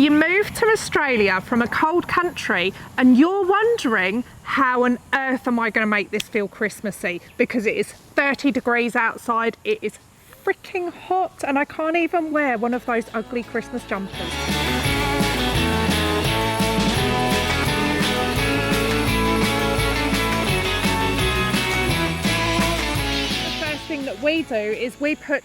You moved to Australia from a cold country and you're wondering, how on earth am I going to make this feel Christmassy? Because it is 30 degrees outside, it is freaking hot, and I can't even wear one of those ugly Christmas jumpers. The first thing that we do is we put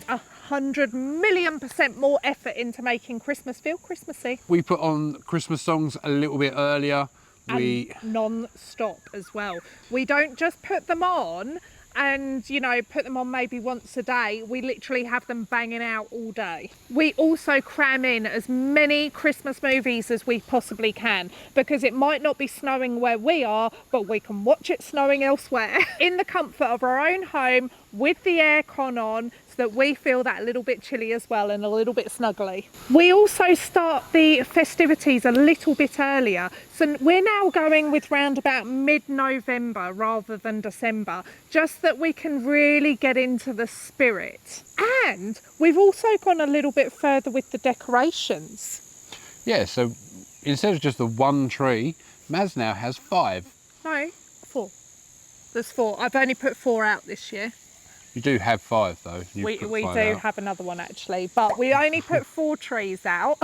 100,000,000% more effort into making Christmas feel Christmassy. We put on Christmas songs a little bit earlier. And non-stop as well. We don't just put them on and, you know, put them on maybe once a day. We literally have them banging out all day. We also cram in as many Christmas movies as we possibly can, because it might not be snowing where we are, but we can watch it snowing elsewhere in the comfort of our own home with the aircon on, so that we feel that little bit chilly as well and a little bit snuggly. We also start the festivities a little bit earlier, so we're now going with round about mid-November rather than December, just that we can really get into the spirit. And we've also gone a little bit further with the decorations. Yeah, so instead of just the one tree, Maz now has 5. No, 4. There's 4. I've only put 4 out this year. You do have 5 though. We do have another one actually, but we only put 4 trees out.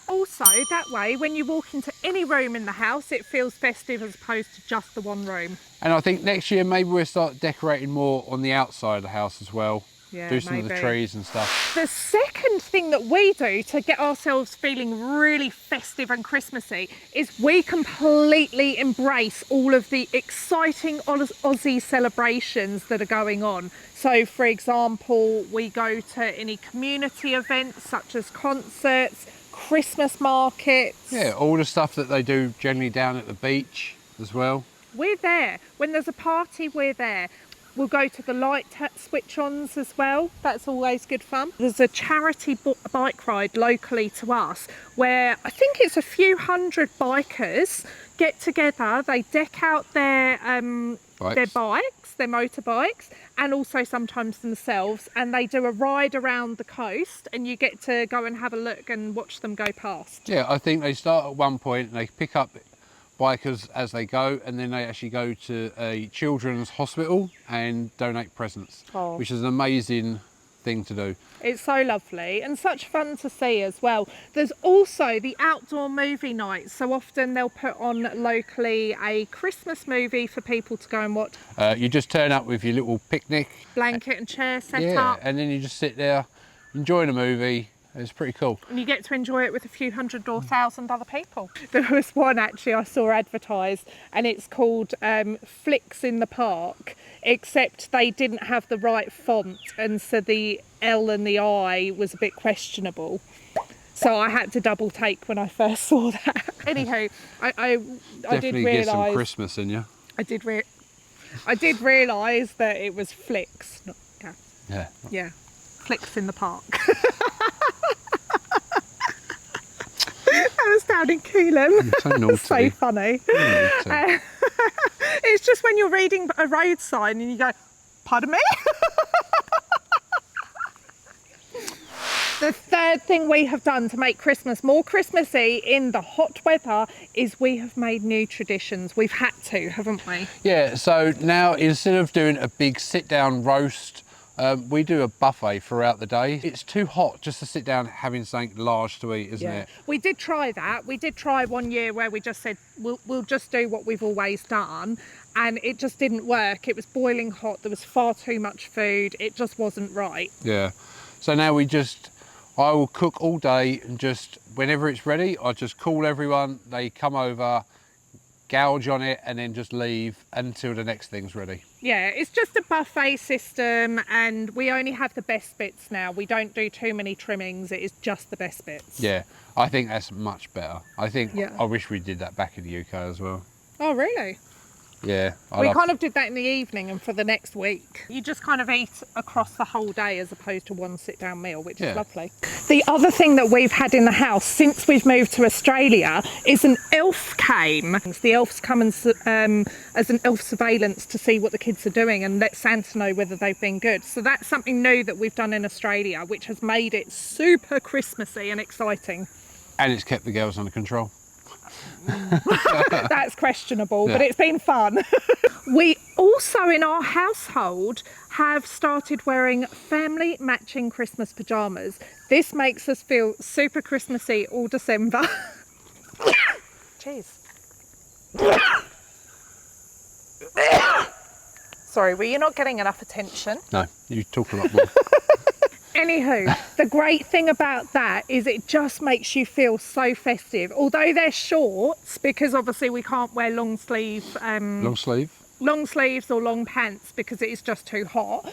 Also, that way when you walk into any room in the house, it feels festive as opposed to just the one room. And I think next year maybe we'll start decorating more on the outside of the house as well. Yeah, do some of the trees and stuff. The second thing that we do to get ourselves feeling really festive and Christmassy is we completely embrace all of the exciting Aussie celebrations that are going on. So for example, we go to any community events such as concerts, Christmas markets. Yeah, all the stuff that they do generally down at the beach as well. We're there. When there's a party, we're there. We'll go to the light switch-ons as well. That's always good fun. There's a charity bike ride locally to us where I think it's a few hundred bikers get together. They deck out their motorbikes, and also sometimes themselves, and they do a ride around the coast, and you get to go and have a look and watch them go past. Yeah, I think they start at one point and they pick up bikers as they go, and then they actually go to a children's hospital and donate presents, which is an amazing thing to do. It's so lovely and such fun to see as well. There's also the outdoor movie nights. So often they'll put on locally a Christmas movie for people to go and watch. You just turn up with your little picnic, blanket and chair set up, and then you just sit there enjoying a movie. It's pretty cool. And you get to enjoy it with a few hundred or 1,000 other people. There was one actually I saw advertised, and it's called Flicks in the Park, except they didn't have the right font, and so the L and the I was a bit questionable. So I had to double take when I first saw that. Anywho, I did realise... get some Christmas in you. I did realise that it was Flicks. Yeah. Flicks in the Park. I was down in Coolham. So naughty. So funny. It's just when you're reading a road sign and you go, pardon me? The third thing we have done to make Christmas more Christmassy in the hot weather is we have made new traditions. We've had to, haven't we? Yeah, so now instead of doing a big sit-down roast, we do a buffet throughout the day. It's too hot just to sit down having something large to eat, isn't it? We did try that. We did try one year where we just said, we'll just do what we've always done. And it just didn't work. It was boiling hot. There was far too much food. It just wasn't right. Yeah. So now I will cook all day, and just whenever it's ready, I just call everyone. They come over, gouge on it, and then just leave until the next thing's ready. Yeah, it's just a buffet system, and we only have the best bits now. We don't do too many trimmings. It is just the best bits. Yeah, I think that's much better. I wish we did that back in the UK as well. Oh, really? Yeah. We kind of did that in the evening and for the next week. You just kind of eat across the whole day as opposed to one sit-down meal, which is lovely. The other thing that we've had in the house since we've moved to Australia is an elf came. The elves come as an elf surveillance to see what the kids are doing and let Santa know whether they've been good. So that's something new that we've done in Australia, which has made it super Christmassy and exciting. And it's kept the girls under control. That's questionable, but Yeah. it's been fun. We also in our household have started wearing family matching Christmas pyjamas. This makes us feel super Christmassy all December. Jeez. Sorry, were you not getting enough attention? No, you talk a lot more. Anywho, the great thing about that is it just makes you feel so festive. Although they're shorts, because obviously we can't wear long sleeves or long pants because it is just too hot,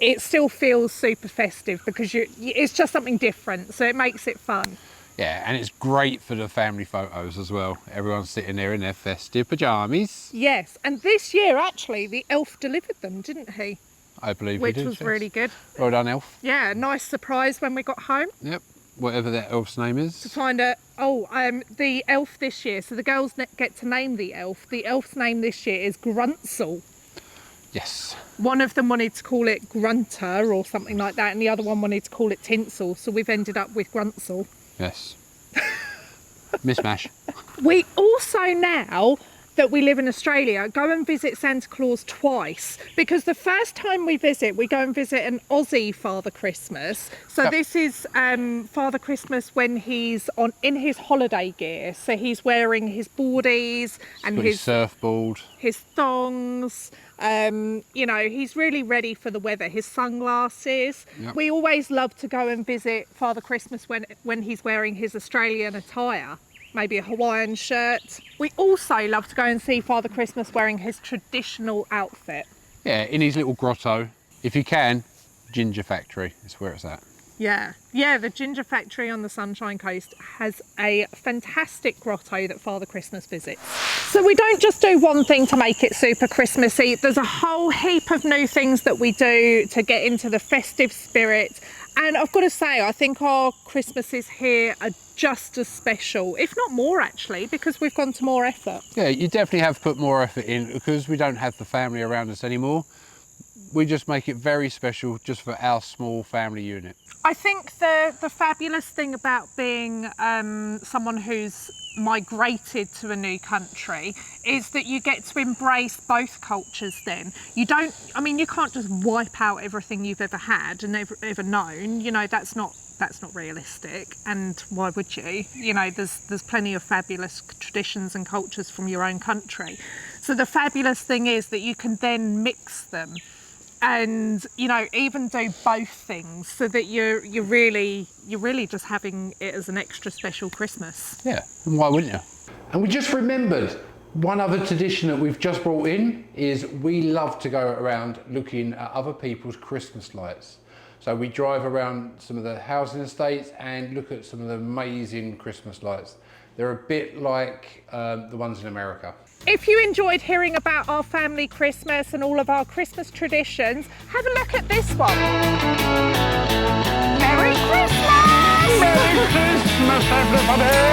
it still feels super festive because it's just something different, so it makes it fun. Yeah, and it's great for the family photos as well. Everyone's sitting there in their festive pyjamas. Yes, and this year actually the elf delivered them, didn't he? I believe Which he did. was yes. really good. Well done, elf. Yeah, nice surprise when we got home. Yep, whatever that elf's name is. To find out, the elf this year, so the girls get to name the elf. The elf's name this year is Gruntsel. Yes. One of them wanted to call it Grunter or something like that, and the other one wanted to call it Tinsel, so we've ended up with Gruntsel. Yes. Mishmash. We also now that we live in Australia go and visit Santa Claus twice, because the first time we visit, we go and visit an Aussie Father Christmas. So Yep. this is Father Christmas when he's in his holiday gear. So he's wearing his boardies and Got his surfboard. his thongs. He's really ready for the weather. His sunglasses. Yep. We always love to go and visit Father Christmas when he's wearing his Australian attire. Maybe a Hawaiian shirt. We also love to go and see Father Christmas wearing his traditional outfit. Yeah, in his little grotto. If you can, Ginger Factory is where it's at. Yeah, the Ginger Factory on the Sunshine Coast has a fantastic grotto that Father Christmas visits. So we don't just do one thing to make it super Christmassy. There's a whole heap of new things that we do to get into the festive spirit. And I've got to say, I think our Christmases here are just as special, if not more actually, because we've gone to more effort. Yeah, you definitely have put more effort in because we don't have the family around us anymore. We just make it very special just for our small family unit. I think the fabulous thing about being someone who's migrated to a new country is that you get to embrace both cultures then. You can't just wipe out everything you've ever had and ever known. That's not realistic, and why would you? There's plenty of fabulous traditions and cultures from your own country. So the fabulous thing is that you can then mix them and even do both things, so that you're really just having it as an extra special Christmas. Yeah, and why wouldn't you? And we just remembered one other tradition that we've just brought in is we love to go around looking at other people's Christmas lights. So we drive around some of the housing estates and look at some of the amazing Christmas lights. They're a bit like the ones in America. If you enjoyed hearing about our family Christmas and all of our Christmas traditions, have a look at this one. Merry Christmas! Merry Christmas, everybody!